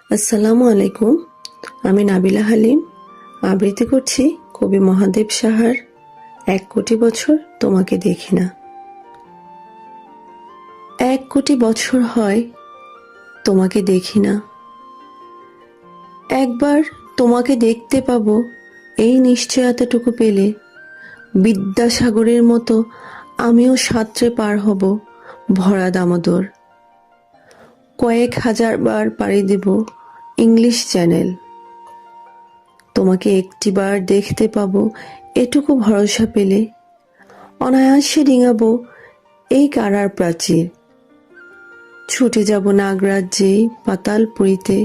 আসসালামু আলাইকুম। আমি নাবিলা হালিম আবৃত্তি করছি কবি মহাদেব সাহার ১ কোটি বছর তোমাকে দেখি না। ১ কোটি বছর হয় তোমাকে দেখি না, একবার তোমাকে দেখতে পাবো এই নিশ্চয়তাটুকু পেলে বিদ্যাসাগরের মতো আমিও সাঁতরে পার হব ভরা দামোদর। কয়েক হাজার বার পাড়ি দেব ইংলিশ চ্যানেল, তোমাকে একটিবার দেখতে পাবো এটুকু ভরসা পেলে অনায়াসে ডিঙাবো এই কারার প্রাচীর। ছুটে যাব নাগরাজ্যে পাতালপুরীতে,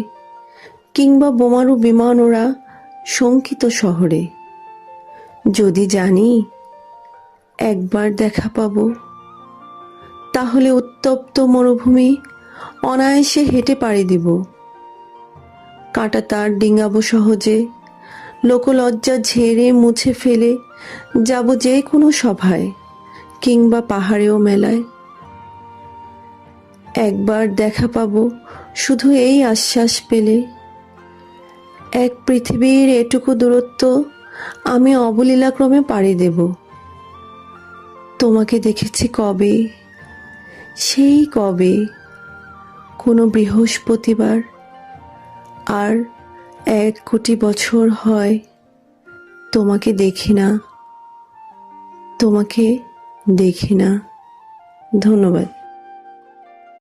কিংবা বোমারু বিমান ওরা শঙ্কিত শহরে। যদি জানি একবার দেখা পাবো, তাহলে উত্তপ্ত মরুভূমি অনায়াসে হেঁটে পাড়ি দিব। কাঁটা তার ডিঙাবো সহজে, লোকলজ্জা ঝেড়ে মুছে ফেলে যাব যে কোনো সভায় কিংবা পাহাড়েও মেলায়। একবার দেখা পাবো শুধু এই আশ্বাস পেলে, এক পৃথিবীর এটুকু দূরত্ব আমি অবলীলাক্রমে পাড়ি দেব। তোমাকে দেখেছি কবে, সেই কবে, কোনো বৃহস্পতিবার। আর ১ কোটি বছর হয় তোমাকে দেখি না, তোমাকে দেখি না। ধন্যবাদ।